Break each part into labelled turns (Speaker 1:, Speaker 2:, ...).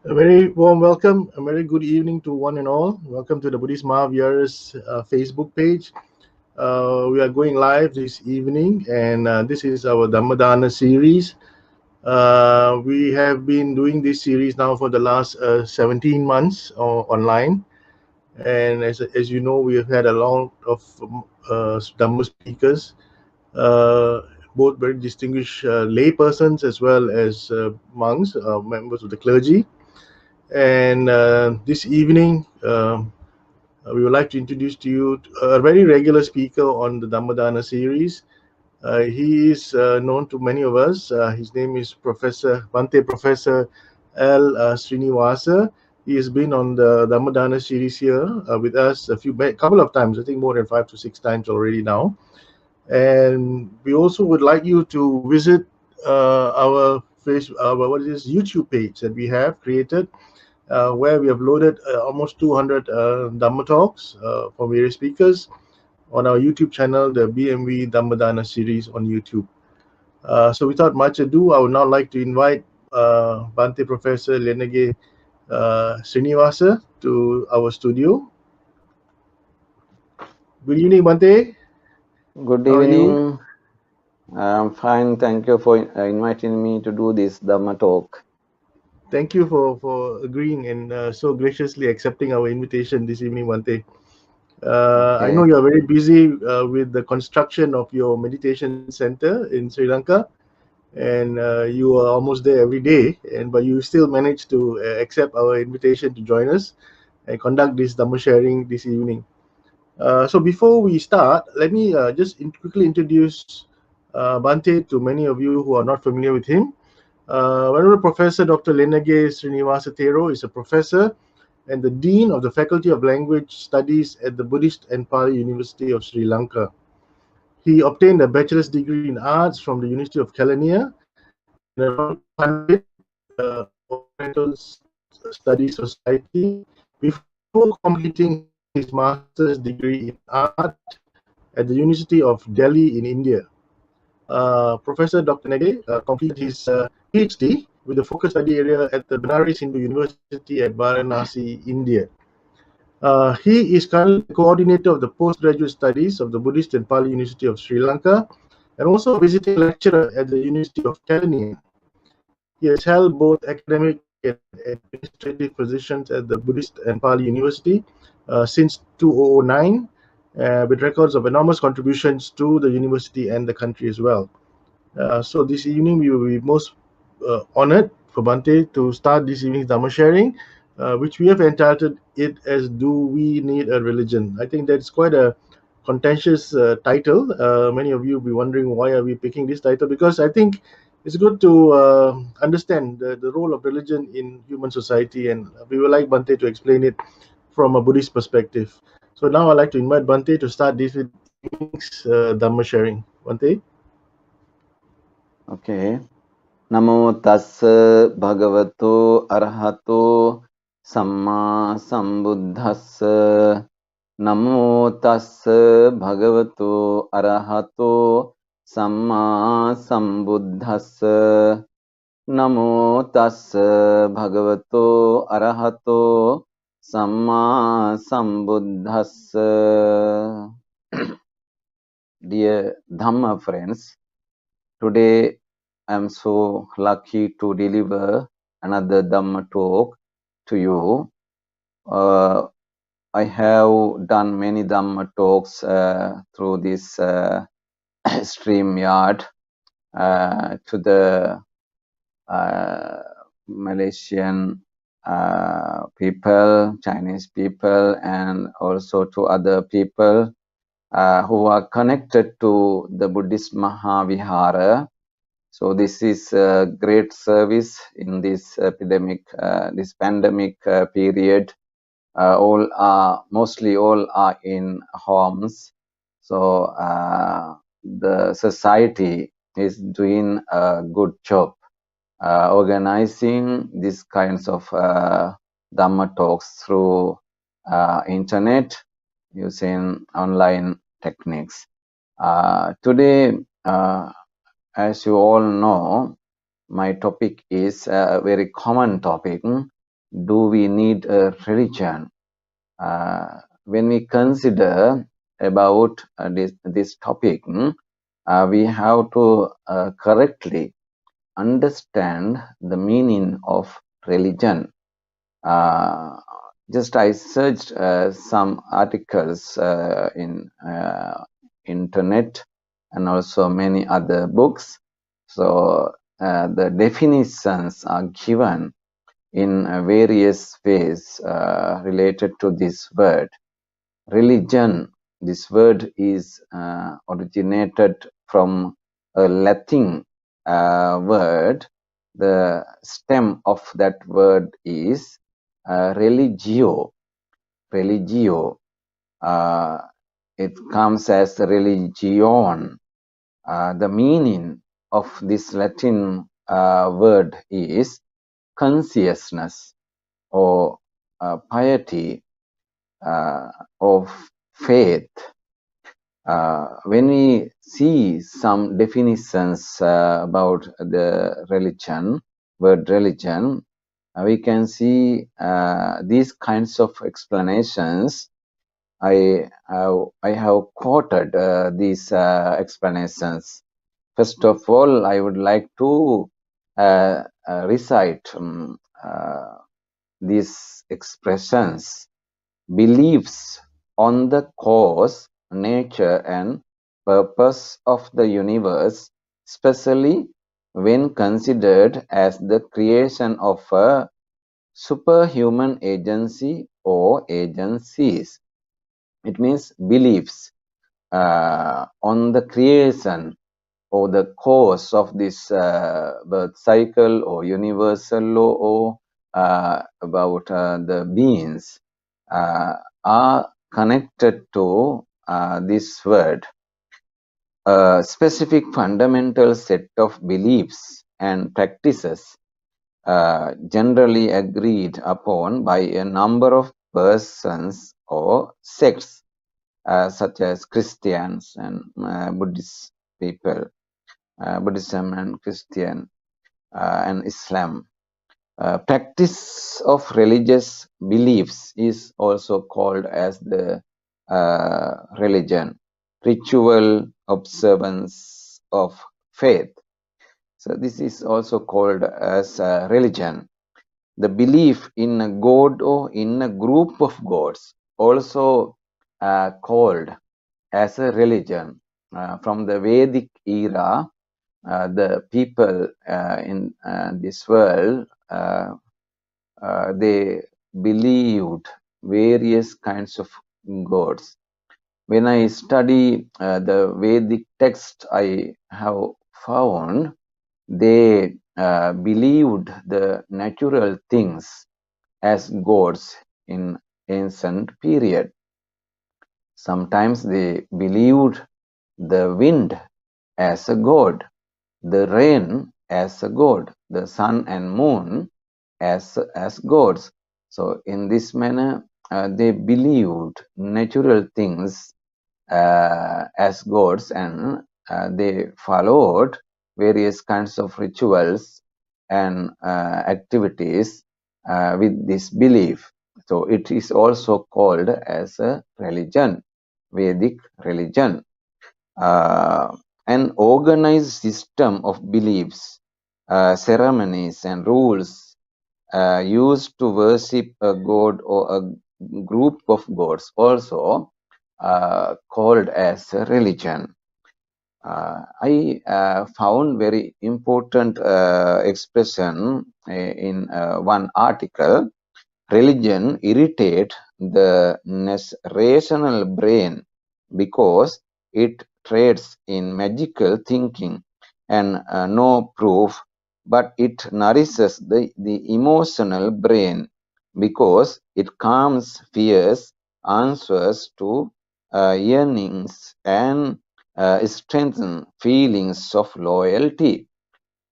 Speaker 1: A very warm welcome, a very good evening to one and all. Welcome to the Buddhist Mahaviharas Facebook page. We are going live this evening, and this is our Dhammadana series. We have been doing this series now for the last 17 months online, and as you know, we have had a lot of Dhamma speakers, uh, both very distinguished lay persons as well as monks, members of the clergy. And this evening, we would like to introduce to you a very regular speaker on the Dhammadana series. He is known to many of us. His name is Professor Bhante Professor L. Srinivasa. He has been on the Dhammadana series here with us couple of times. I think more than 5 to 6 times already now. And we also would like you to visit our YouTube page that we have created, where we have loaded almost 200 Dhamma talks from various speakers on our YouTube channel, the BMV Dhammadana series on YouTube. So without much ado, I would now like to invite Bhante Professor Lenegala Sirinivasa to our studio. Good evening, Bhante.
Speaker 2: Good
Speaker 1: How are you?
Speaker 2: evening. I'm fine. Thank you for inviting me to do this Dhamma talk.
Speaker 1: Thank you for agreeing and so graciously accepting our invitation this evening, Bhante. I know
Speaker 2: Okay.
Speaker 1: you are very busy with the construction of your meditation center in Sri Lanka, and you are almost there every day. But you still managed to accept our invitation to join us and conduct this Dhamma sharing this evening. So before we start, let me just quickly introduce Bhante to many of you who are not familiar with him. Venerable Professor Dr. Lenegala Srinivasa Thero is a professor and the Dean of the Faculty of Language Studies at the Buddhist and Pali University of Sri Lanka. He obtained a bachelor's degree in arts from the University of Kelaniya and a Pandit Oriental Studies Society before completing his master's degree in art at the University of Delhi in India. Professor Dr. Nege completed his PhD with the focus study area at the Benares Hindu University at Varanasi, India. He is currently the coordinator of the postgraduate studies of the Buddhist and Pali University of Sri Lanka and also a visiting lecturer at the University of Kelaniya. He has held both academic and administrative positions at the Buddhist and Pali University since 2009, with records of enormous contributions to the university and the country as well. So this evening we will be most honored for Bhante to start this evening's Dhamma sharing, which we have entitled it as "Do We Need a Religion?" I think that's quite a contentious title. Many of you will be wondering why are we picking this title, because I think it's good to understand the role of religion in human society, and we would like Bhante to explain it from a Buddhist perspective. So now I'd like to invite Bhante to start this evening's Dhamma sharing. Bhante.
Speaker 2: Okay. Namo tassa bhagavato arahato samma sambuddhassa. Namo tassa bhagavato arahato samma sambuddhassa. Namo tassa bhagavato arahato samma sambuddhassa. Dear Dhamma friends, today I am so lucky to deliver another Dhamma talk to you. I have done many Dhamma talks through this StreamYard to the Malaysian people, Chinese people, and also to other people who are connected to the Buddhist Mahavihara. So this is a great service in this this pandemic period. Mostly all are in homes. So the society is doing a good job organizing these kinds of Dhamma talks through internet using online techniques. Today, as you all know, my topic is a very common topic, do we need a religion? When we consider about this topic, we have to correctly understand the meaning of religion. Just I searched some articles in internet and also many other books. So the definitions are given in various ways related to this word. Religion, this word is originated from a Latin word. The stem of that word is religio. Religio. It comes as religion. The meaning of this Latin word is consciousness or piety of faith. When we see some definitions about the religion, word religion, we can see these kinds of explanations. I have quoted these explanations. First of all, I would like to recite these expressions. Beliefs on the cause, nature, and purpose of the universe, especially when considered as the creation of a superhuman agency or agencies. It means beliefs on the creation or the cause of this birth cycle or universal law or about the beings are connected to this word. A specific fundamental set of beliefs and practices generally agreed upon by a number of persons or sects such as Christians and Buddhist people, Buddhism and Christian and Islam. Practice of religious beliefs is also called as the religion, ritual observance of faith. So this is also called as religion. The belief in a god or in a group of gods also called as a religion. From the Vedic era, the people in this world they believed various kinds of gods. When I study the Vedic text, I have found they believed the natural things as gods in ancient period. Sometimes they believed the wind as a god, the rain as a god, the sun and moon as gods. So in this manner, they believed natural things as gods, and they followed various kinds of rituals and activities with this belief. So it is also called as a religion, Vedic religion. An organized system of beliefs, ceremonies, and rules used to worship a god or a group of gods, also called as a religion. I found very important expression in one article. Religion irritate the rational brain because it trades in magical thinking and no proof, but it nourishes the emotional brain because it calms fears, answers to yearnings, and strengthens feelings of loyalty.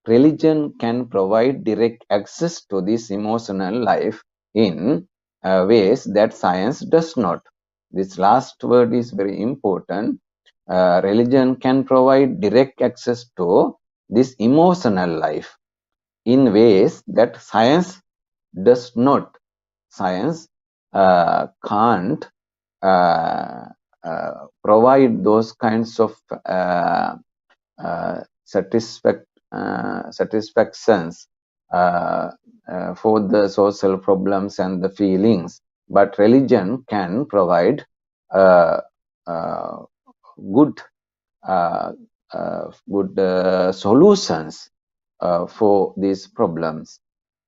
Speaker 2: Religion can provide direct access to this emotional life in ways that science does not. This last word is very important. Religion can provide direct access to this emotional life in ways that science does not, science can't provide those kinds of satisfactions for the social problems and the feelings, but religion can provide uh, uh, good solutions for these problems.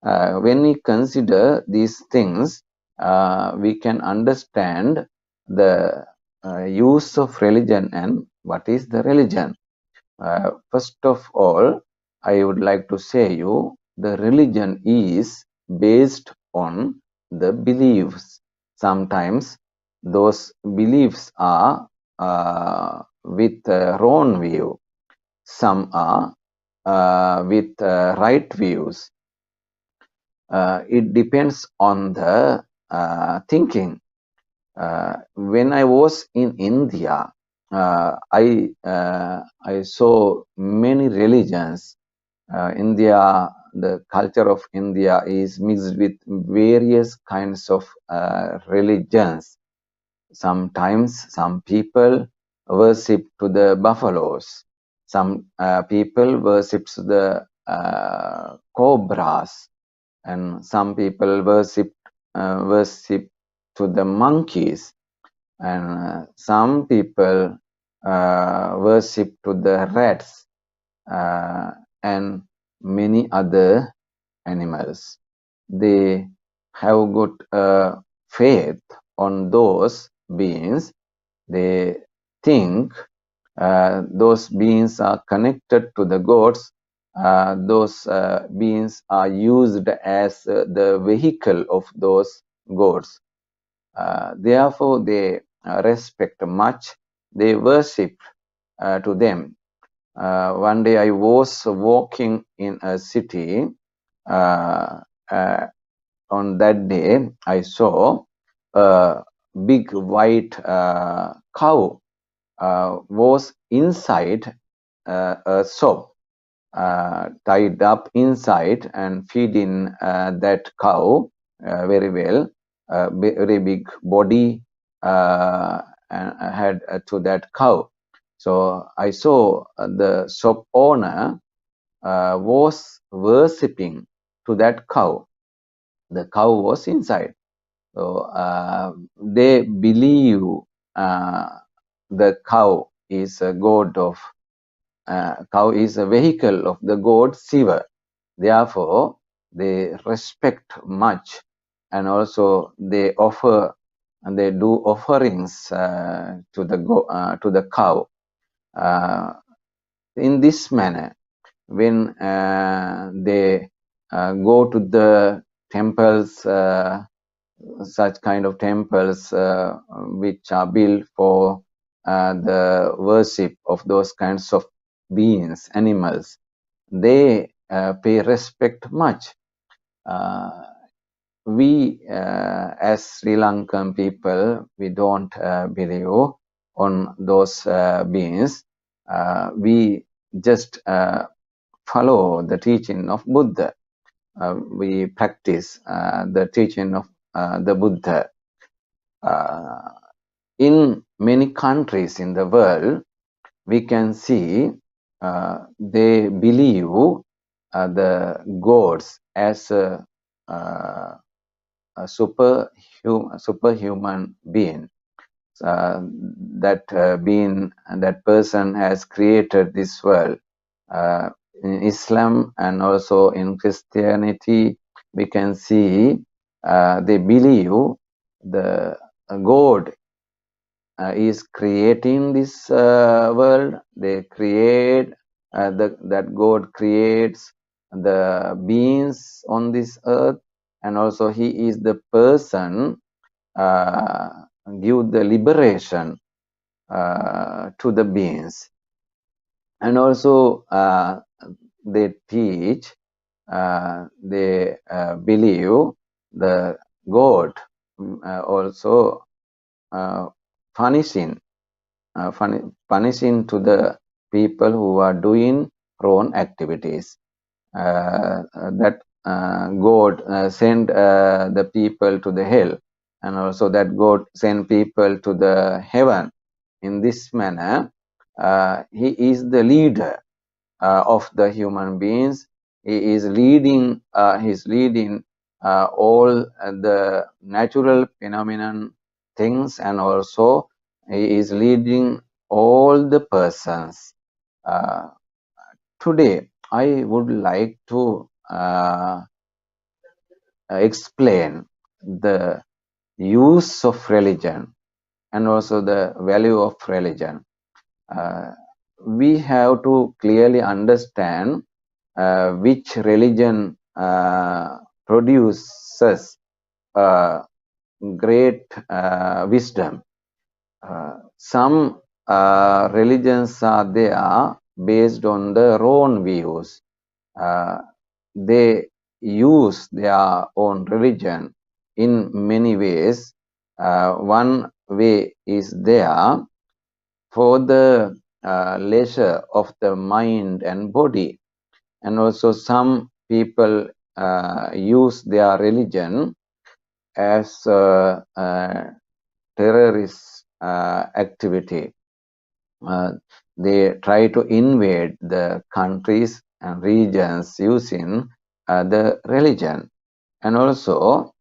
Speaker 2: When we consider these things, we can understand the use of religion and what is the religion. First of all, I would like to say you the religion is based on the beliefs. Sometimes those beliefs are with wrong view. Some are with right views. It depends on the thinking. When I was in India, I saw many religions. India, the culture of India is mixed with various kinds of religions. Sometimes some people worship to the buffaloes. Some people worship the cobras, and some people worship to the monkeys, and some people worship to the rats and many other animals. They have got faith on those beings. They think those beings are connected to the gods. Those beings are used as the vehicle of those gods. Therefore, they respect much. They worship to them. One day I was walking in a city. Uh, on that day, I saw a big white cow was inside a shop, tied up inside and feeding that cow very well. Very big body and had to that cow. So I saw the shop owner was worshipping to that cow. The cow was inside. So they believe the cow is a god of cow is a vehicle of the god Shiva. Therefore, they respect much, and also they offer and they do offerings to the cow. In this manner, when they go to the temples, such kind of temples which are built for the worship of those kinds of beings, animals, they pay respect much. We, as Sri Lankan people, we don't believe on those beings. We just follow the teaching of Buddha. We practice the teaching of the Buddha. In many countries in the world, we can see they believe the gods as a superhuman being. That being and that person has created this world. In Islam and also in Christianity, we can see they believe the God is creating this world. They create that God creates the beings on this earth, and also He is the person give the liberation to the beings, and also they teach. They believe the God also punishing punishing to the people who are doing wrong activities. That God sent the people to the hell, and also that God sent people to the heaven. In this manner, he is the leader of the human beings. He is leading. He's leading all the natural phenomenon things, and also he is leading all the persons. Uh, Today, I would like to explain the use of religion and also the value of religion. We have to clearly understand which religion produces great wisdom. Some religions are there based on their own views. They use their own religion in many ways. One way is there for the leisure of the mind and body, and also some people use their religion as terrorist activity. They try to invade the countries and regions using the religion, and also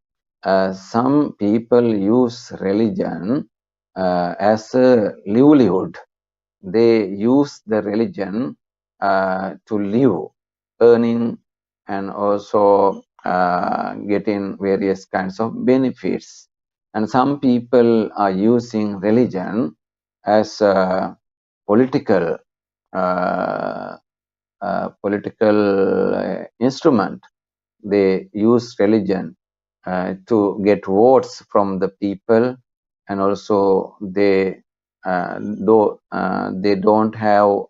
Speaker 2: some people use religion as a livelihood. They use the religion to live, earning, and also getting various kinds of benefits. And some people are using religion as a political instrument. They use religion to get votes from the people, and also though they don't have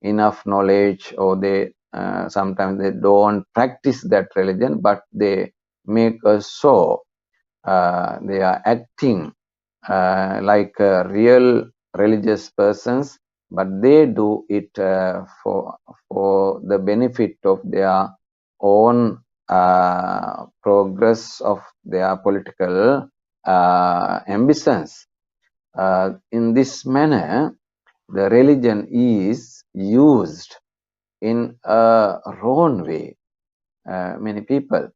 Speaker 2: enough knowledge, or they sometimes they don't practice that religion, but they make a show. They are acting like real religious persons, but they do it for the benefit of their own progress of their political ambitions. In this manner, the religion is used in a wrong way. Many people,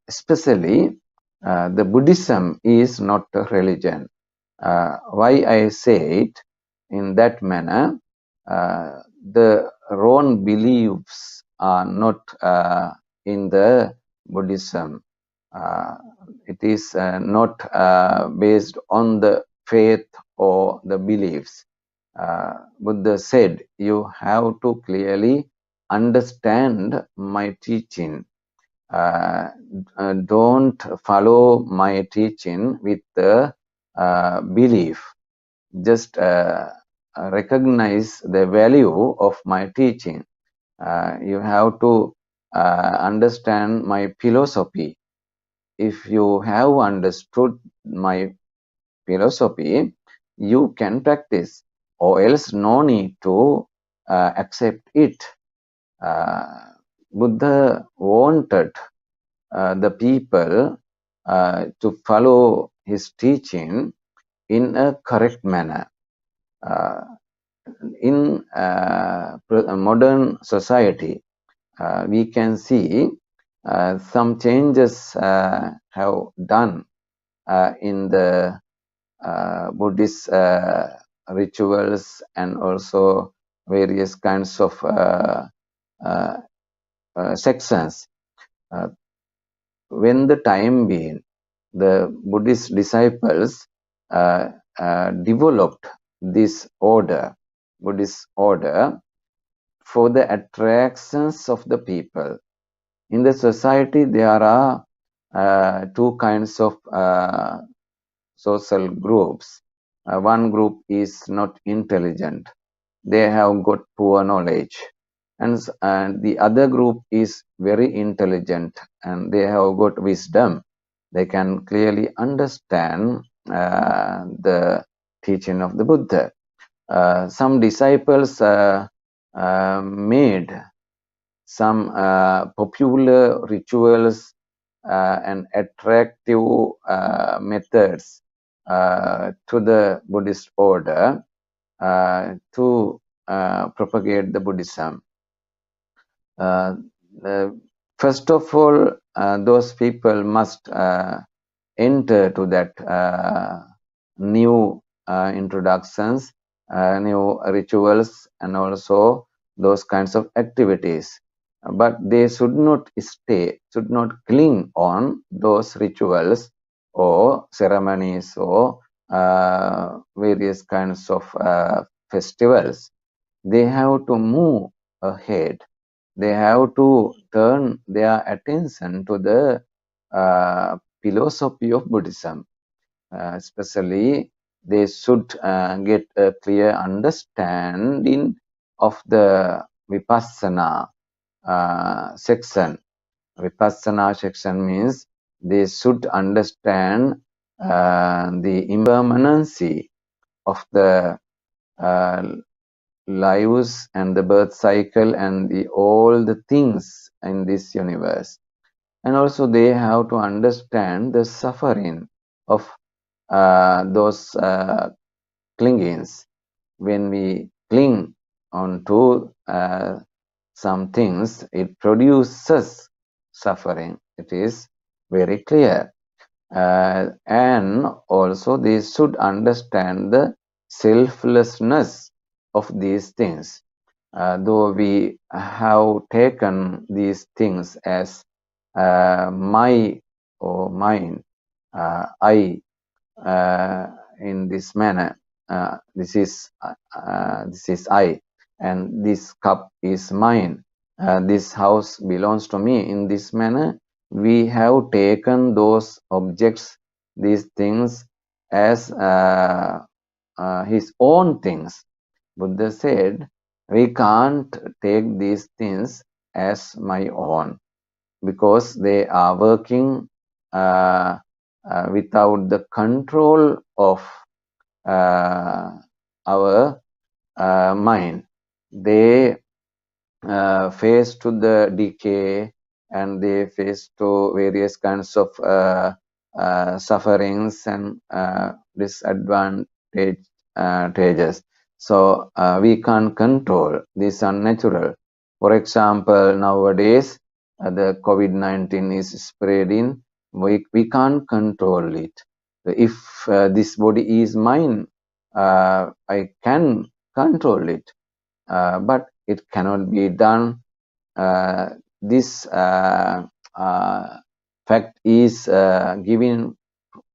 Speaker 2: especially the Buddhism, is not a religion. Why I say it in that manner? The wrong beliefs are not in the Buddhism. It is not based on the faith or the beliefs. Buddha said, you have to clearly understand my teaching. Don't follow my teaching with the belief. Just recognize the value of my teaching. You have to understand my philosophy. If you have understood my philosophy, you can practice, or else no need to accept it. Buddha wanted the people to follow his teaching in a correct manner. In modern society, we can see some changes have done in the Buddhist rituals, and also various kinds of sections. When the time being, the Buddhist disciples developed this order, Buddhist order, for the attractions of the people. In the society, there are two kinds of social groups. One group is not intelligent. They have got poor knowledge. And the other group is very intelligent, and they have got wisdom. They can clearly understand the teaching of the Buddha. Some disciples made some popular rituals and attractive methods to the Buddhist order to propagate the Buddhism. Uh, First of all, those people must enter to that new introductions, new rituals, and also those kinds of activities. But they should not should not cling on those rituals or ceremonies or various kinds of festivals. They have to move ahead. They have to turn their attention to the philosophy of Buddhism. Especially, they should get a clear understanding of the Vipassana section. Vipassana section means they should understand the impermanency of the lives and the birth cycle and all the things in this universe. And also they have to understand the suffering of those clingings. When we cling onto some things, it produces suffering. It is very clear. And also they should understand the selflessness of these things. Though we have taken these things as my or mine, I, in this manner, this is I, and this cup is mine. This house belongs to me. In this manner, we have taken those objects, these things, as his own things. Buddha said, we can't take these things as my own because they are working without the control of our mind. They face to the decay and they face to various kinds of sufferings and disadvantages. So we can't control this unnatural. For example, nowadays the COVID-19 is spreading. We can't control it. If this body is mine, I can control it, but it cannot be done. This fact is giving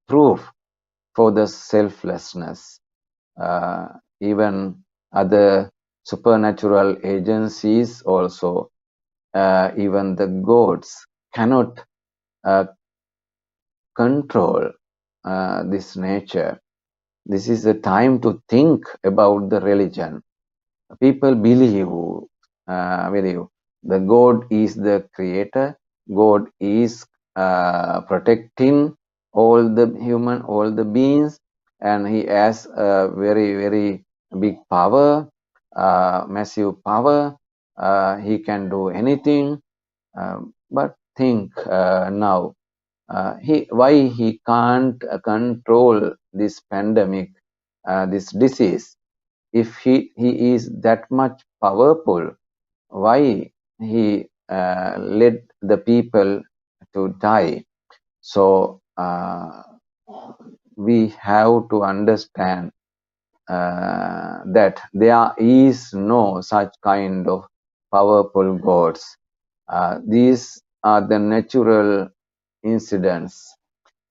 Speaker 2: proof for the selflessness. Even other supernatural agencies also, even the gods cannot control this nature. This is the time to think about the religion. People believe the God is the creator. God is protecting all the beings, and he has a very big power, massive power. He can do anything. But think now, why he can't control this pandemic, this disease? If he is that much powerful, why he led the people to die? So we have to understand that there is no such kind of powerful gods. These are the natural incidents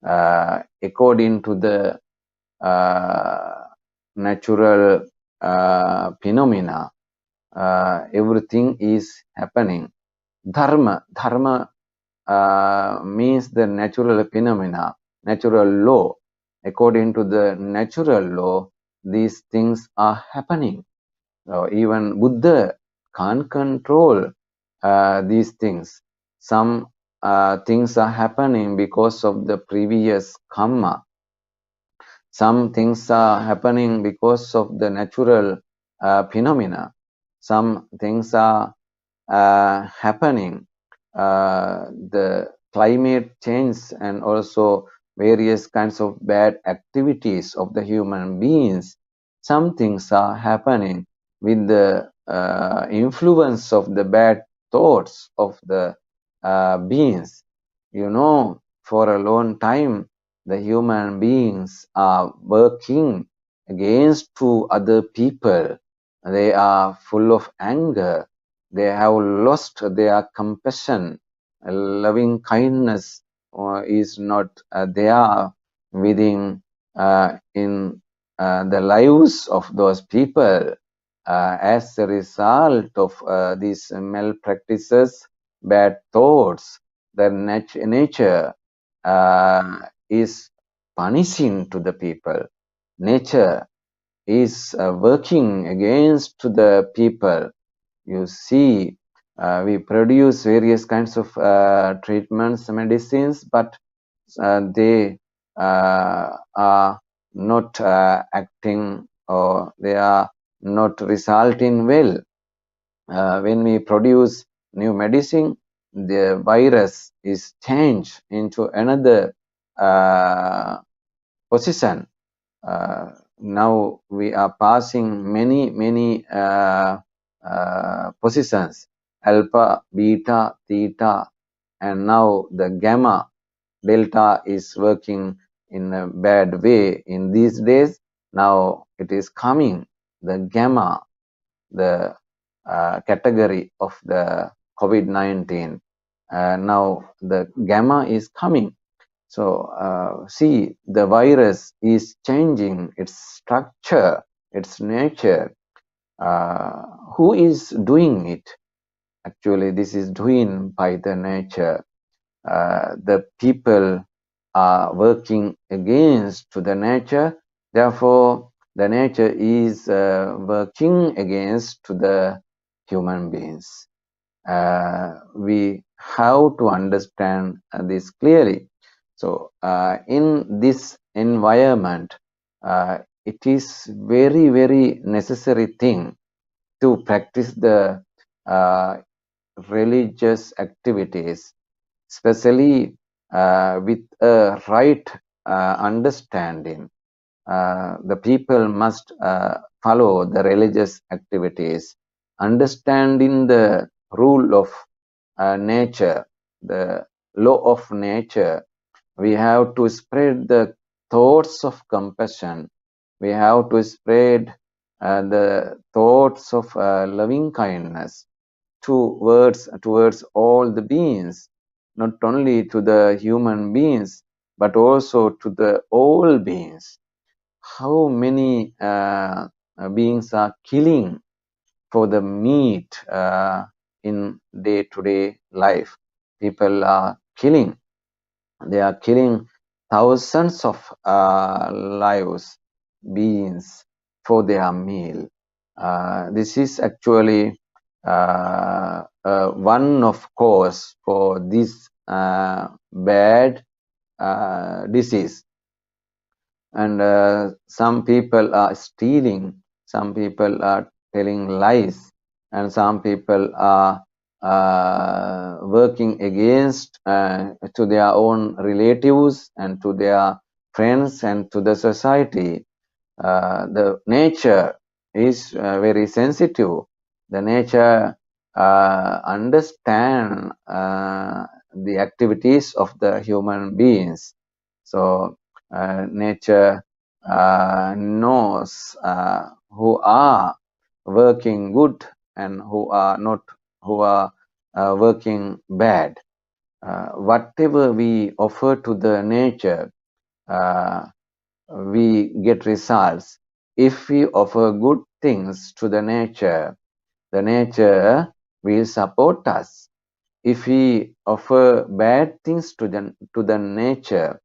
Speaker 2: according to the natural phenomena. Everything is happening. Dharma means the natural phenomena, natural law. According to the natural law, these things are happening. So even Buddha can't control these things. Some things are happening because of the previous karma. Some things are happening because of the natural phenomena. Some things are happening. The climate change and also various kinds of bad activities of the human beings. Some things are happening with the influence of the bad thoughts of the beings. You know, for a long time, the human beings are working against to other people. They are full of anger. They have lost their compassion. Loving kindness is not there within in the lives of those people. As a result of these malpractices, bad thoughts, the nature is punishing to the people. Nature is working against to the people. You see, we produce various kinds of treatments, medicines, but they are not acting, or they are not resulting well. When we produce new medicine, the virus is changed into another position. Now we are passing many positions: alpha, beta, theta, and now the gamma, delta is working in a bad way in these days. Now it is coming, the gamma, the category of the COVID-19. Now the gamma is coming. So see, the virus is changing its structure, its nature. Who is doing it? Actually, this is doing by the nature. The people are working against to the nature. Therefore, the nature is working against to the human beings. We have to understand this clearly. So, in this environment, it is very necessary thing to practice the religious activities, especially with a right understanding. The people must follow the religious activities, understanding the rule of nature, the law of nature. We have to spread the thoughts of compassion. We have to spread the thoughts of loving kindness towards all the beings, not only to the human beings, but also to the all beings. How many beings are killing for the meat in day-to-day life? People are killing. They are killing thousands of lives, beings, for their meal. This is actually one of cause for this bad disease. And some people are stealing, some people are telling lies, and some people are working against to their own relatives and to their friends and to the society. The nature is very sensitive. The nature understand the activities of the human beings. So nature knows who are working good and who are not, who are working bad. Whatever we offer to the nature, we get results. If we offer good things to the nature will support us. If we offer bad things to the nature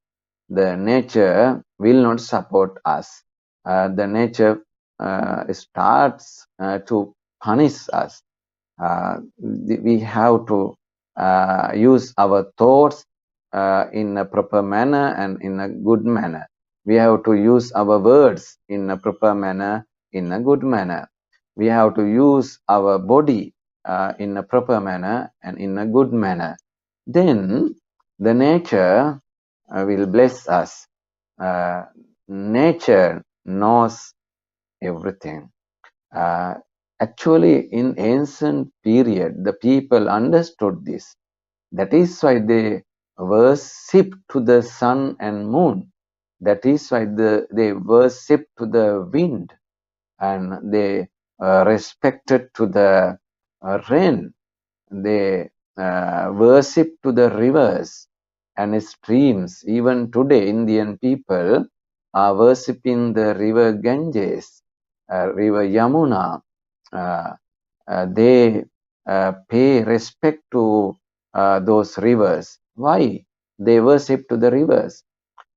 Speaker 2: will not support us. The nature starts to punish us. We have to use our thoughts in a proper manner and in a good manner. We have to use our words in a proper manner, in a good manner. We have to use our body in a proper manner and in a good manner, then the nature will bless us. Nature knows everything. Actually, in ancient period, the people understood this. That is why they worship to the sun and moon. That is why they worship to the wind, and they respected to the rain. They worship to the rivers and streams. Even today, Indian people are worshipping the river Ganges, river Yamuna. Uh, they pay respect to those rivers. Why? They worship to the rivers.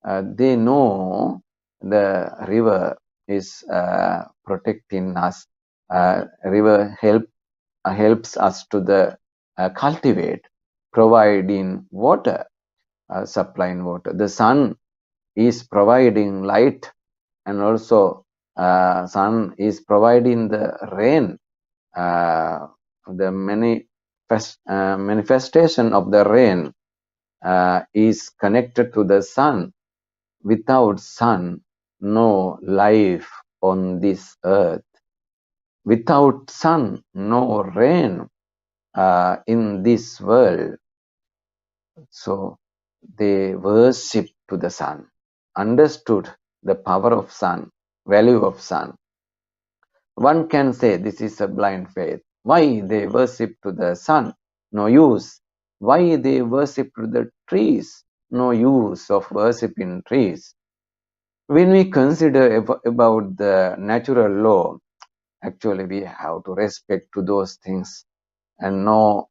Speaker 2: They know the river is protecting us. River helps us to the cultivate, providing water, supplying water. The sun is providing light, and also sun is providing the rain. The manifestation of the rain is connected to the sun. Without sun, no life on this earth. Without sun, no rain in this world. So they worship to the sun, understood the power of sun, value of sun. One can say this is a blind faith. Why they worship to the sun? No use. Why they worship to the trees? No use of worshiping trees. When we consider about the natural law, actually we have to respect to those things and no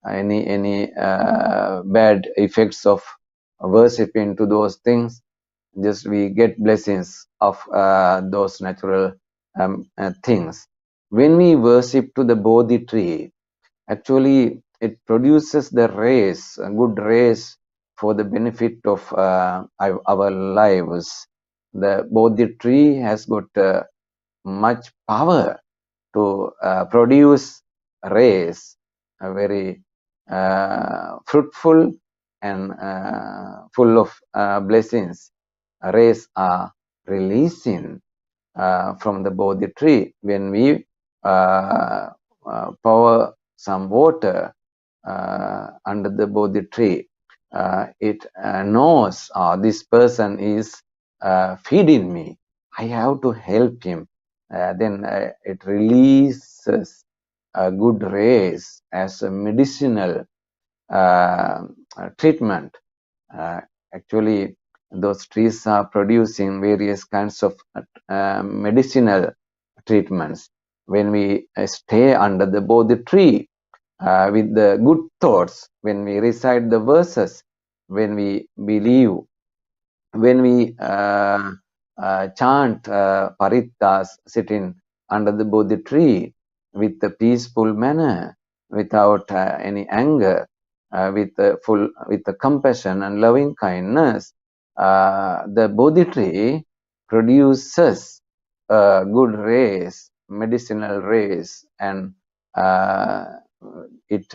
Speaker 2: any bad effects of worshiping to those things. Just we get blessings of those natural things. When we worship to the Bodhi tree, actually it produces the rays, a good rays for the benefit of our lives. The Bodhi tree has got much power to produce rays, very fruitful and full of blessings. Rays are releasing from the Bodhi tree. When we pour some water under the Bodhi tree, it knows this person is feeding me. I have to help him. Then it releases good rays as a medicinal treatment. Actually, those trees are producing various kinds of medicinal treatments. When we stay under the Bodhi tree with the good thoughts, when we recite the verses, when we believe, when we chant parittas sitting under the Bodhi tree with a peaceful manner, without any anger, with the compassion and loving kindness, the Bodhi tree produces good rays, medicinal rays, and it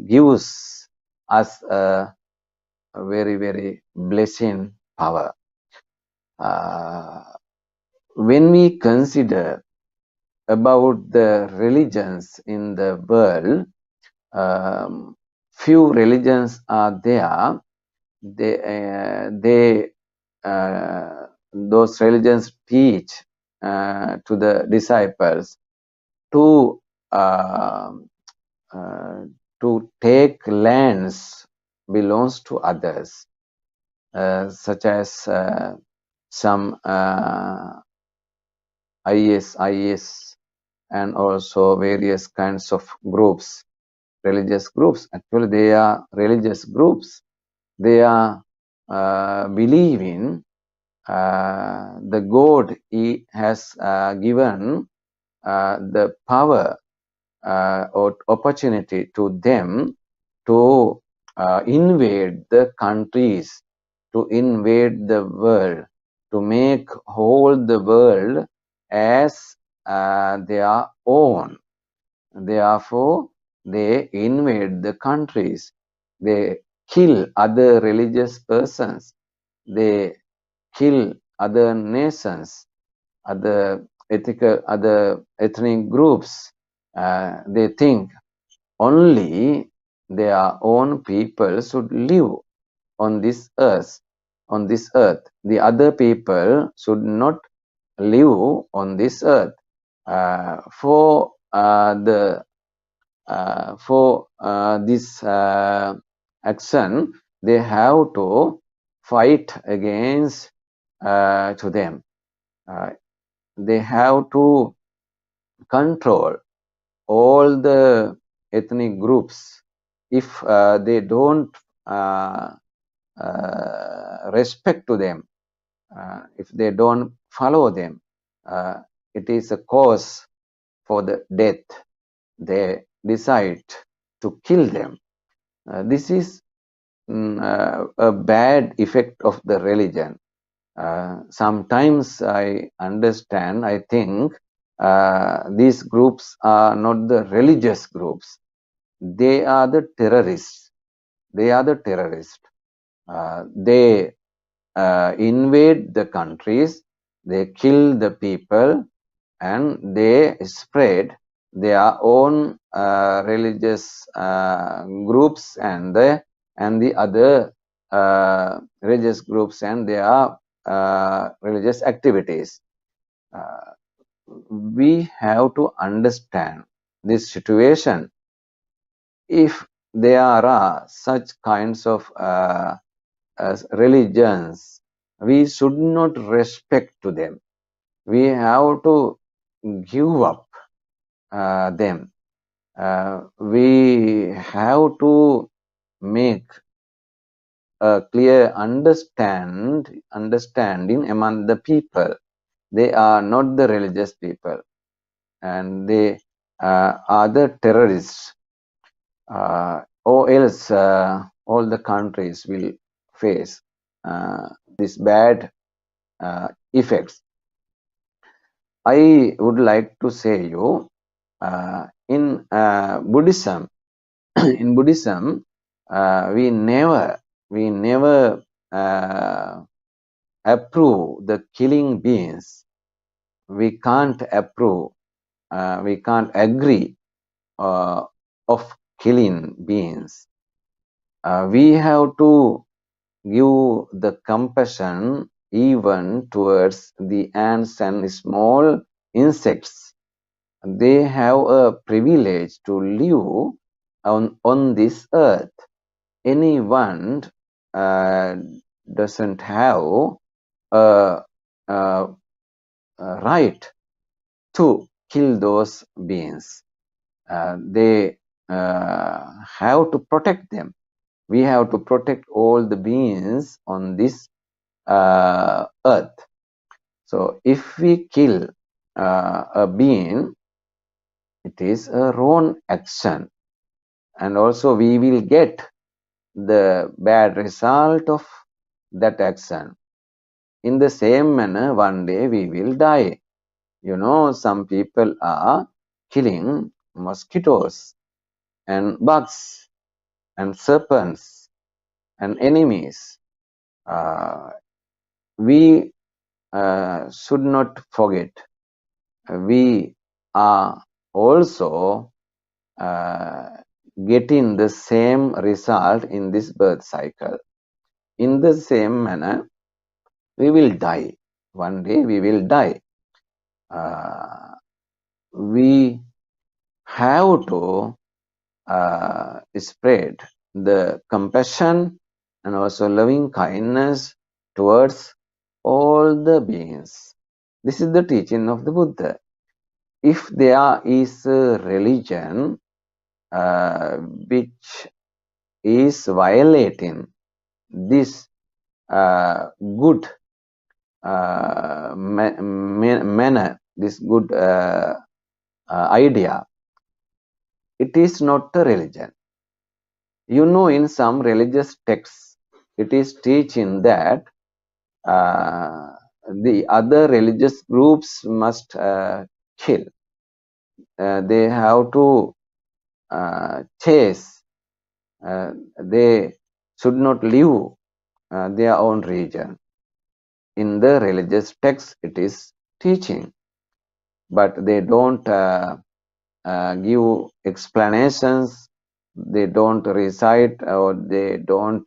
Speaker 2: gives us a very, very blessing power. When we consider about the religions in the world, few religions are there. Those religions teach to the disciples to take lands belongs to others, such as some IS, and also various kinds of groups, religious groups. Actually, they are religious groups. They are believing the God he has given the power or opportunity to them to invade the countries, to invade the world, to make whole the world as their own. Therefore, they invade the countries. They kill other religious persons. They kill other nations, other ethnic groups. They think only their own people should live on this earth. The other people should not live on this earth. For this action, they have to fight against to them. They have to control all the ethnic groups. If they don't respect to them, if they don't follow them, it is a cause for the death. They decide to kill them. This is a bad effect of the religion. Sometimes I understand, I think these groups are not the religious groups. They are the terrorists. They are the terrorists. They invade the countries, they kill the people, and they spread their own religious groups and the other religious groups and their religious activities. We have to understand this situation. If there are such kinds of religions, we should not respect to them. We have to give up them. We have to make a clear understanding among the people. They are not the religious people, and they are the terrorists, or else all the countries will face these bad effects. I would like to say you, in Buddhism, in Buddhism, we never approve the killing beings. We can't approve. We can't agree of killing beings. We have to give the compassion even towards the ants and small insects. They have a privilege to live on this earth. Anyone doesn't have a right to kill those beings. They have to protect them. We have to protect all the beings on this earth. So if we kill a being, it is a wrong action, and also we will get the bad result of that action. In the same manner, one day we will die. You know, some people are killing mosquitoes and bugs and serpents and enemies. We should not forget, we are also getting the same result in this birth cycle. In the same manner, we will die. One day we will die. We have to spread the compassion and also loving kindness towards all the beings. This is the teaching of the Buddha. If there is a religion which is violating this good manner, this good idea, it is not a religion. You know, in some religious texts, it is teaching that the other religious groups must kill. They have to chase. They should not leave their own region. In the religious text, it is teaching, but they don't give explanations. They don't recite, or they don't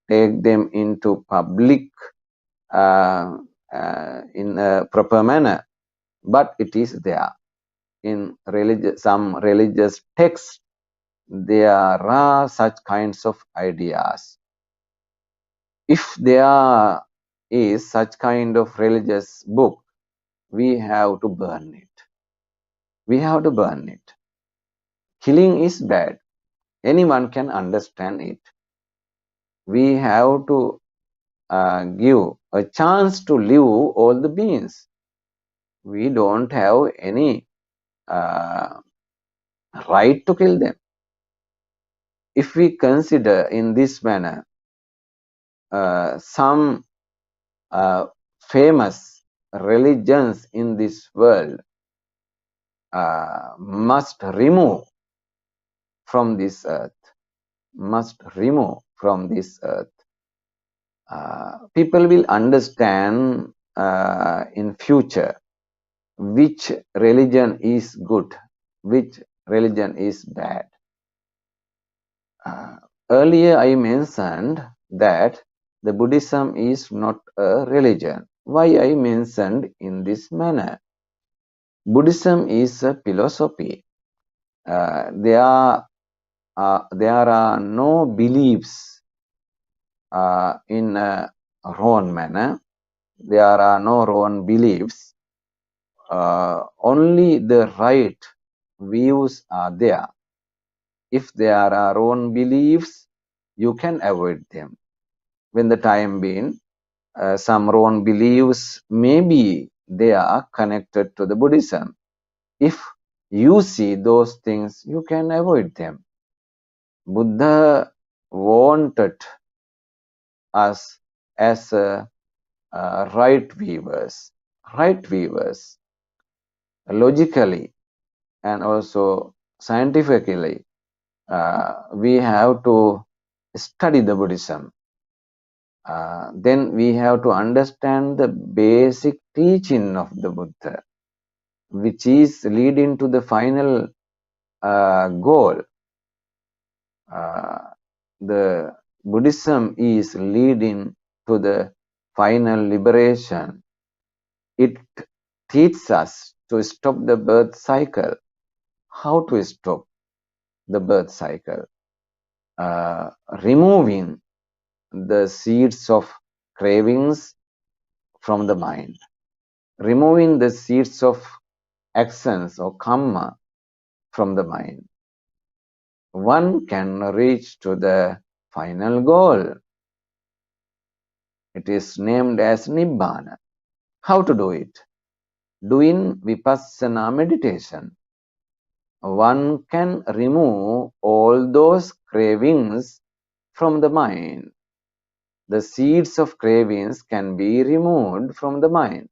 Speaker 2: take them into public in a proper manner. But it is there in some religious texts. There are such kinds of ideas. If there is such kind of religious book, we have to burn it. We have to burn it. Killing is bad. Anyone can understand it. We have to give a chance to live all the beings. We don't have any right to kill them. If we consider in this manner, some famous religions in this world must remove from this earth, must remove from this earth. People will understand in future which religion is good, which religion is bad. Earlier I mentioned that the Buddhism is not a religion. Why I mentioned in this manner? Buddhism is a philosophy. There are no beliefs in a wrong manner. There are no wrong beliefs. Only the right views are there. If there are wrong beliefs, you can avoid them. When the time being, some wrong beliefs maybe they are connected to the Buddhism. If you see those things, you can avoid them. Buddha wanted us as right viewers, logically and also scientifically. We have to study the Buddhism. Then we have to understand the basic teaching of the Buddha, which is leading to the final goal. The Buddhism is leading to the final liberation. It teaches us to stop the birth cycle. How to stop the birth cycle? Removing the seeds of cravings from the mind, removing the seeds of actions or karma from the mind. One can reach to the final goal. It is named as Nibbana. How to do it? Doing Vipassana meditation. One can remove all those cravings from the mind. The seeds of cravings can be removed from the mind.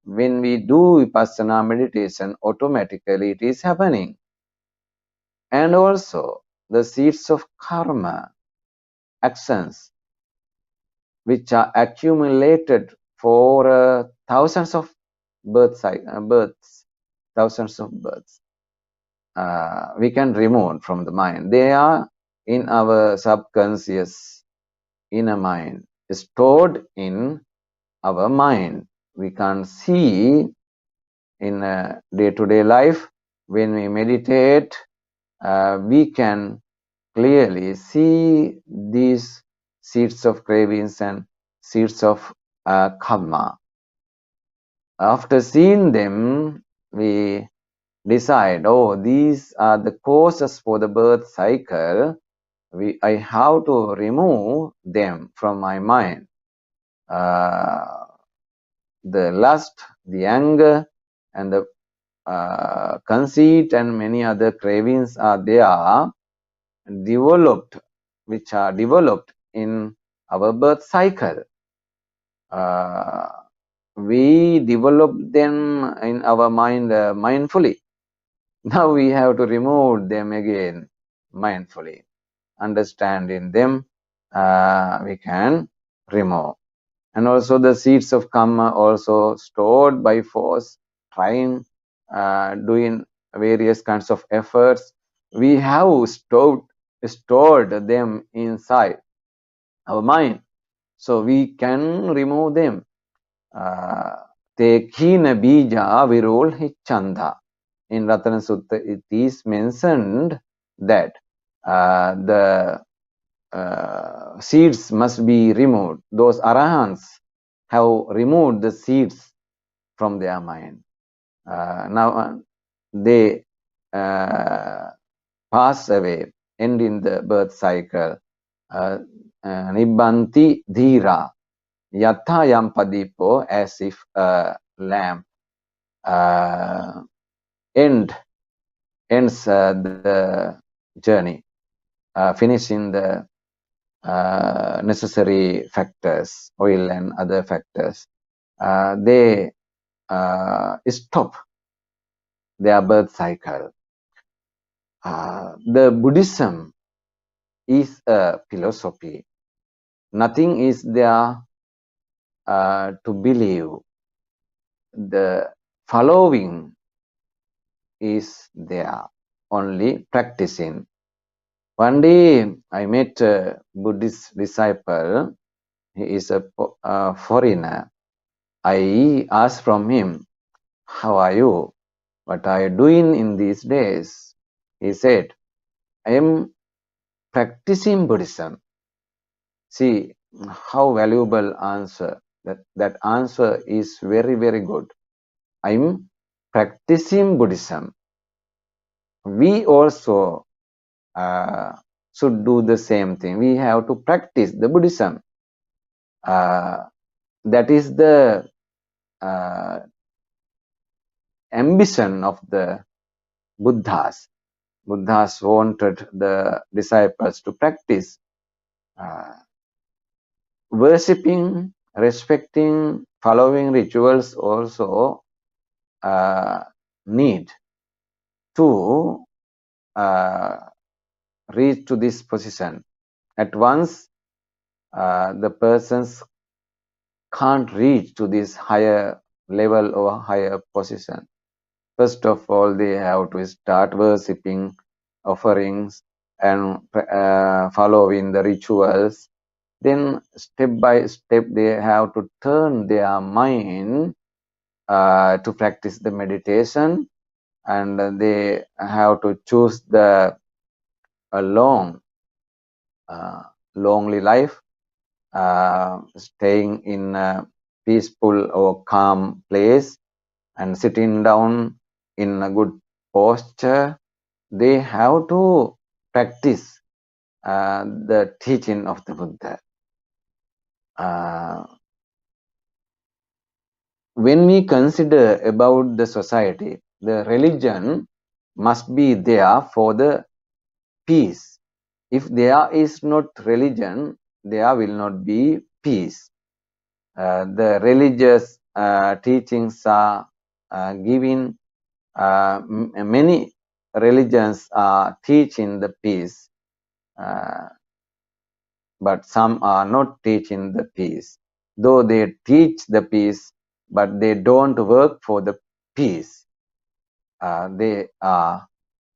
Speaker 2: When we do Vipassana meditation, automatically it is happening. And also the seeds of karma, actions, which are accumulated for thousands of births, thousands of births, we can remove from the mind. They are in our subconscious inner mind, stored in our mind. We can't see in day-to-day life. When we meditate, we can clearly see these seeds of cravings and seeds of karma. After seeing them, we decide, oh, these are the causes for the birth cycle. I have to remove them from my mind. The lust, the anger, and the conceit and many other cravings are there, developed, which are developed in our birth cycle. we develop them in our mind mindfully. Now we have to remove them again mindfully. Understanding them, we can remove. And also the seeds of karma also stored by force, trying, doing various kinds of efforts. We have stored them inside our mind, so we can remove them. Teik bija virol hichanda. In Ratana Sutta, it is mentioned that the seeds must be removed. Those arahants have removed the seeds from their mind. Now they pass away, end in the birth cycle. Nibbanti dhira, yatha yam padipo, as if a lamp ends the journey, finishing the necessary factors, oil and other factors. They stop their birth cycle. The Buddhism is a philosophy. Nothing is there to believe. The following is there, only practicing. One day I met a Buddhist disciple. He is a foreigner. I asked from him, "How are you? What are you doing in these days?" He said, "I am practicing Buddhism." See how valuable answer. That answer is very, very good. I am practicing Buddhism. We also should do the same thing. We have to practice the Buddhism. That is the ambition of the Buddhas. Buddhas wanted the disciples to practice worshipping, respecting, following rituals also need to reach to this position. At once, the persons can't reach to this higher level or higher position. First of all, they have to start worshipping, offerings, and following the rituals. Then, step by step, they have to turn their mind to practice the meditation, and they have to choose the lonely life, staying in a peaceful or calm place and sitting down in a good posture. They have to practice the teaching of the Buddha. When we consider about the society, the religion must be there for the peace. If there is not religion, there will not be peace. The religious teachings are giving, many religions are teaching the peace, but some are not teaching the peace. Though they teach the peace, but they don't work for the peace. They are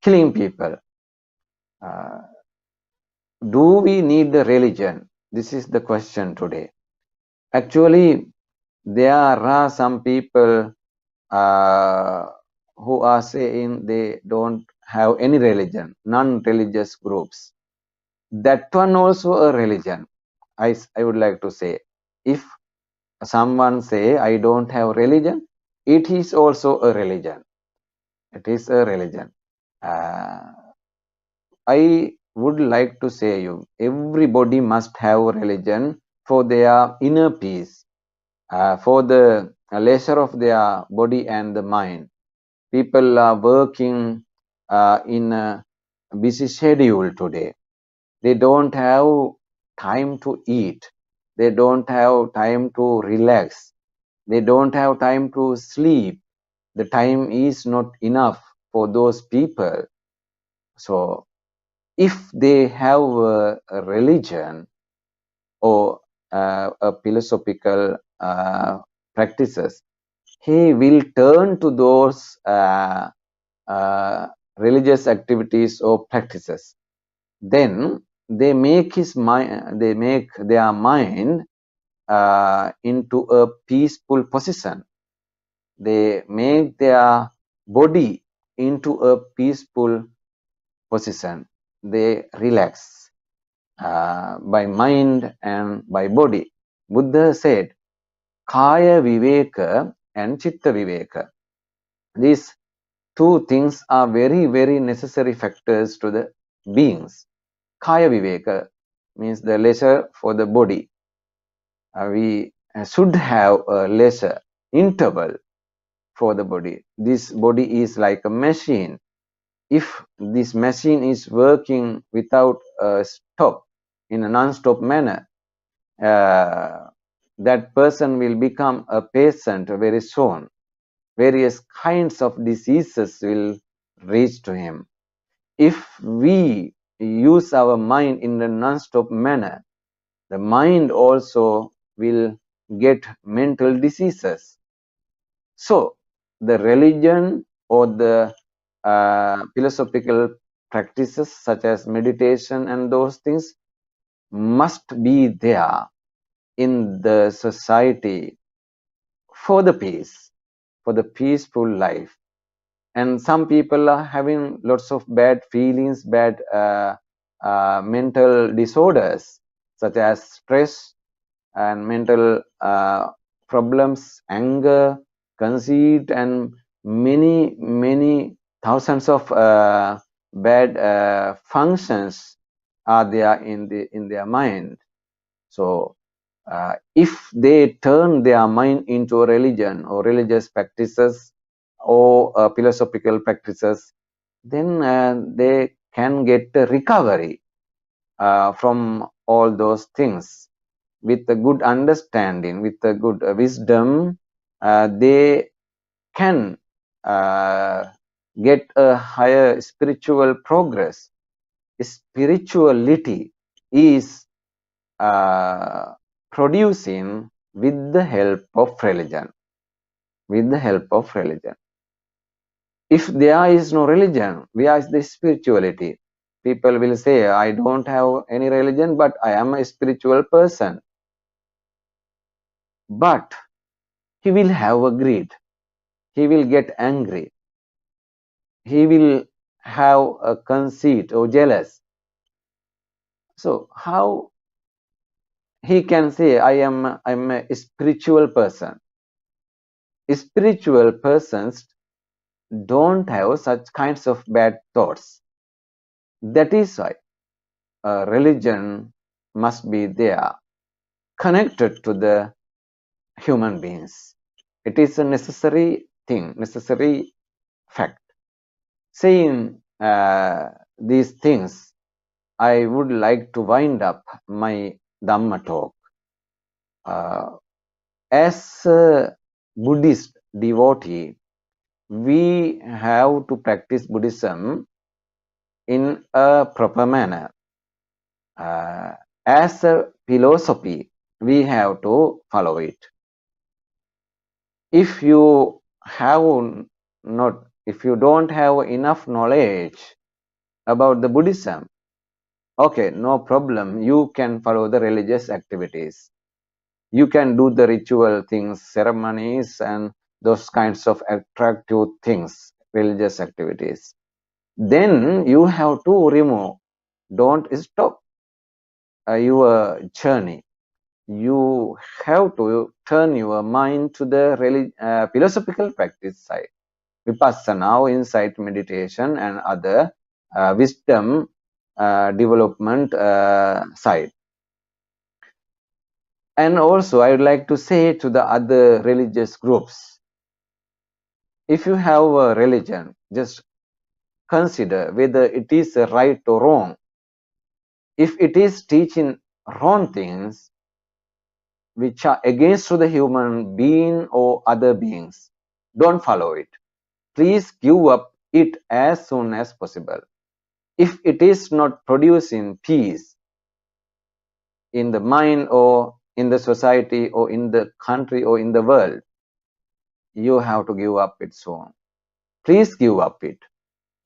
Speaker 2: killing people. Do we need the religion? This is the question today. Actually, there are some people who are saying they don't have any religion, non-religious groups. That one also a religion. I would like to say, if someone say I don't have religion, it is also a religion. It is a religion. I would like to say you, everybody must have religion for their inner peace, for the leisure of their body and the mind. People are working in a busy schedule today. They don't have time to eat. They don't have time to relax. They don't have time to sleep. The time is not enough for those people. So if they have a religion or a philosophical practices, he will turn to those religious activities or practices. Then they make his mind, they make their mind into a peaceful position. They make their body into a peaceful position. They relax by mind and by body. Buddha said, Kaya Viveka and Chitta Viveka. These two things are very, very necessary factors to the beings. Kaya Viveka means the leisure for the body. We should have a leisure interval for the body. This body is like a machine. If this machine is working without a stop, in a non-stop manner, that person will become a patient very soon. Various kinds of diseases will reach to him. If we use our mind in a non-stop manner, the mind also will get mental diseases. So the religion or the philosophical practices such as meditation and those things must be there in the society for the peace, for the peaceful life. And some people are having lots of bad feelings, bad mental disorders such as stress and mental problems, anger, conceit, and many thousands of bad functions are there in their mind. So if they turn their mind into a religion or religious practices or philosophical practices, then they can get a recovery from all those things. With a good understanding, with a good wisdom, they can get a higher spiritual progress. Spirituality is producing with the help of religion. With the help of religion. If there is no religion, where is the spirituality? People will say, I don't have any religion, but I am a spiritual person. But he will have a greed. He will get angry. He will have a conceit or jealous. So how he can say, I'm a spiritual person? Spiritual persons don't have such kinds of bad thoughts. That is why religion must be there, connected to the human beings. It is a necessary thing, necessary fact. Saying these things, I would like to wind up my Dhamma talk. As a Buddhist devotee, we have to practice Buddhism in a proper manner. As a philosophy, we have to follow it. If you don't have enough knowledge about the Buddhism, okay, no problem. You can follow the religious activities. You can do the ritual things, ceremonies, and those kinds of attractive things, religious activities. Then you have to remove. Don't stop your journey. You have to turn your mind to the philosophical practice side. Vipassana, or insight meditation, and other wisdom development side. And also, I would like to say to the other religious groups, if you have a religion, just consider whether it is right or wrong. If it is teaching wrong things, which are against to the human being or other beings. Don't follow it. Please give up it as soon as possible. If it is not producing peace in the mind or in the society or in the country or in the world, you have to give up it soon. Please give up it.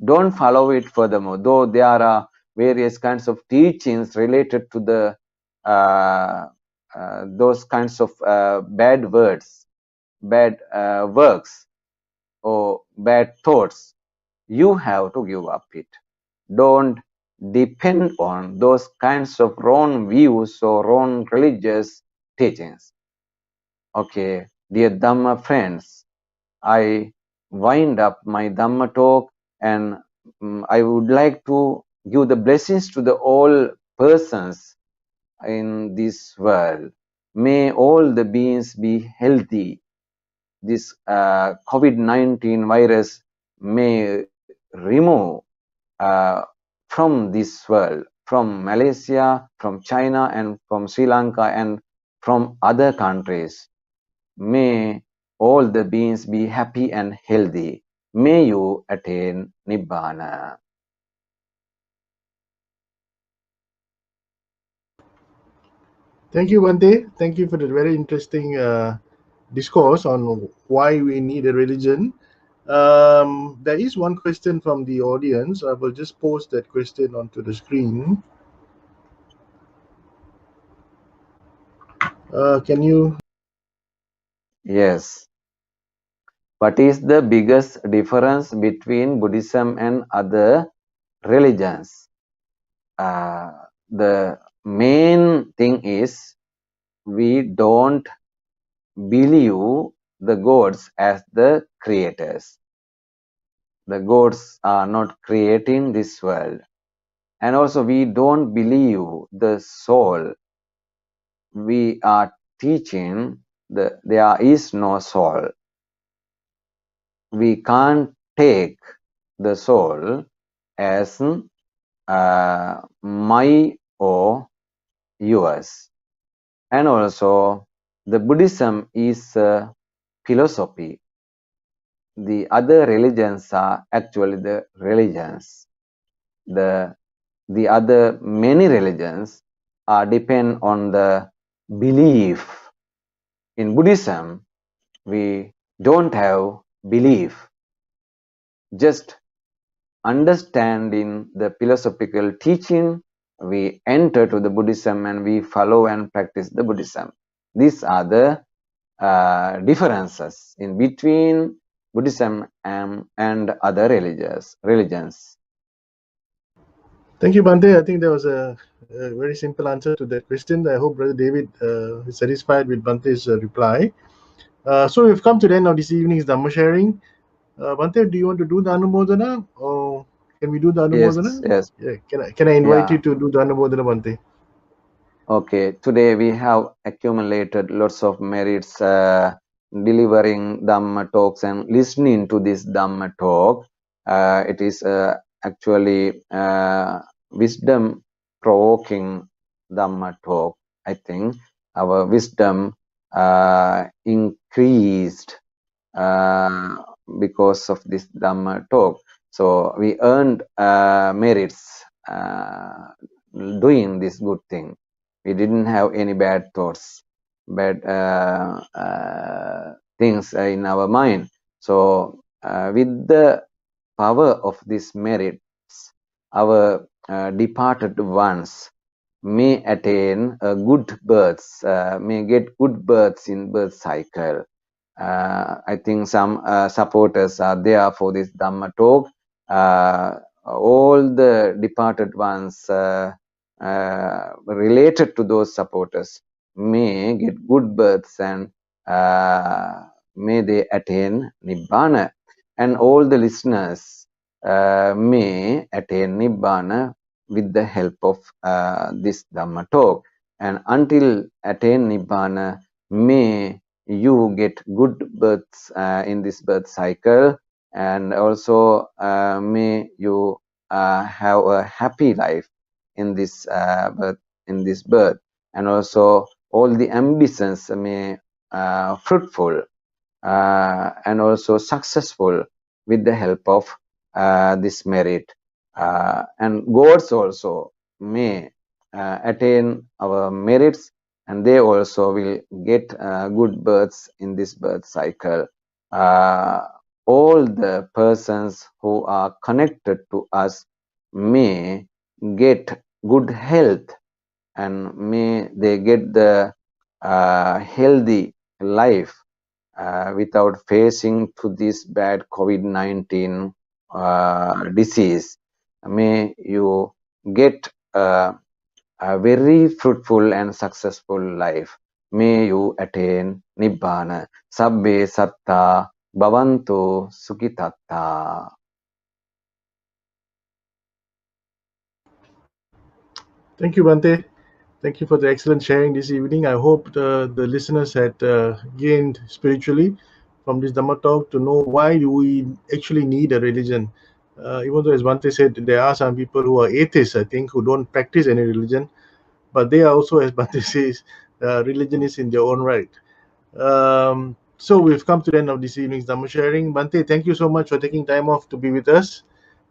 Speaker 2: Don't follow it furthermore, though there are various kinds of teachings related to the those kinds of bad words, bad works, or bad thoughts. You have to give up it. Don't depend on those kinds of wrong views or wrong religious teachings. Okay, dear Dhamma friends, I wind up my Dhamma talk, and I would like to give the blessings to the all persons in this world. May all the beings be healthy. This COVID-19 virus may remove from this world, from Malaysia, from China, and from Sri Lanka, and from other countries. May all the beings be happy and healthy. May you attain Nibbana.
Speaker 1: Thank you, Bhante. Thank you for the very interesting discourse on why we need a religion. There is one question from the audience. I will just post that question onto the screen. Can you?
Speaker 2: Yes. What is the biggest difference between Buddhism and other religions? The main thing is we don't believe the gods as the creators. The gods are not creating this world. And also we don't believe the soul. We are teaching that there is no soul. We can't take the soul as my or yours. And also the Buddhism is a philosophy. The other religions are actually the religions. The other many religions are depend on the belief. In Buddhism, we don't have belief. Just understanding the philosophical teaching, we enter to the Buddhism and we follow and practice the Buddhism. These are the differences in between Buddhism and other religions.
Speaker 1: Thank you, Bhante. I think there was a very simple answer to that question. I hope Brother David is satisfied with Bhante's reply. So we've come to the end of this evening's Dhamma sharing. Bhante, do you want to do the Anumodana, or can we do the Anumodana?
Speaker 2: Yes.
Speaker 1: Yeah, can I invite
Speaker 2: Yeah.
Speaker 1: you to do the Anumodana, Bhante?
Speaker 2: Okay, today we have accumulated lots of merits delivering Dhamma talks and listening to this Dhamma talk. It is actually wisdom provoking Dhamma talk. I think our wisdom increased because of this Dhamma talk. So we earned merits doing this good thing. We didn't have any bad thoughts, bad things in our mind. So with the power of these merits, our departed ones may attain good births, may get good births in birth cycle. I think some supporters are there for this Dhamma talk. All the departed ones related to those supporters may get good births and may they attain Nibbana. And all the listeners may attain Nibbana with the help of this Dhamma talk. And until attain Nibbana, may you get good births in this birth cycle, and also may you have a happy life in this birth, and also all the ambitions may fruitful and also successful with the help of this merit. And gods also may attain our merits, and they also will get good births in this birth cycle. Uh, all the persons who are connected to us may get good health, and may they get the healthy life without facing to this bad COVID-19 disease. May you get a very fruitful and successful life. May you attain Nibbana. Sabbe satta bhavantu sukhitatta.
Speaker 1: Thank you, Bhante. Thank you for the excellent sharing this evening. I hope the listeners had gained spiritually from this Dhamma talk to know why do we actually need a religion. Even though, as Bhante said, there are some people who are atheists, I think, who don't practice any religion, but they are also, as Bhante says, religionists in their own right. So we've come to the end of this evening's Dhamma sharing. Bhante, thank you so much for taking time off to be with us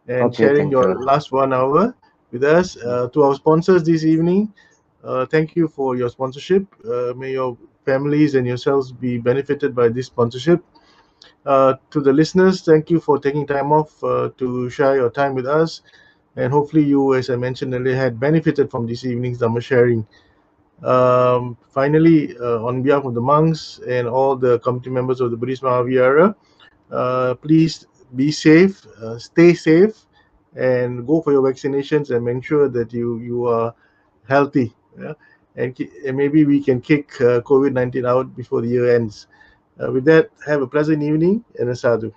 Speaker 1: and
Speaker 2: Okay,
Speaker 1: sharing
Speaker 2: thank
Speaker 1: your
Speaker 2: you.
Speaker 1: last 1 hour with us. To our sponsors this evening, thank you for your sponsorship. May your families and yourselves be benefited by this sponsorship. To the listeners, thank you for taking time off to share your time with us. And hopefully, you, as I mentioned earlier, had benefited from this evening's Dhamma sharing. Finally, on behalf of the monks and all the committee members of the Buddhist Mahavihara, please be safe, stay safe, and go for your vaccinations and make sure that you are healthy. Yeah? And maybe we can kick COVID-19 out before the year ends. With that, have a pleasant evening and a sadhu.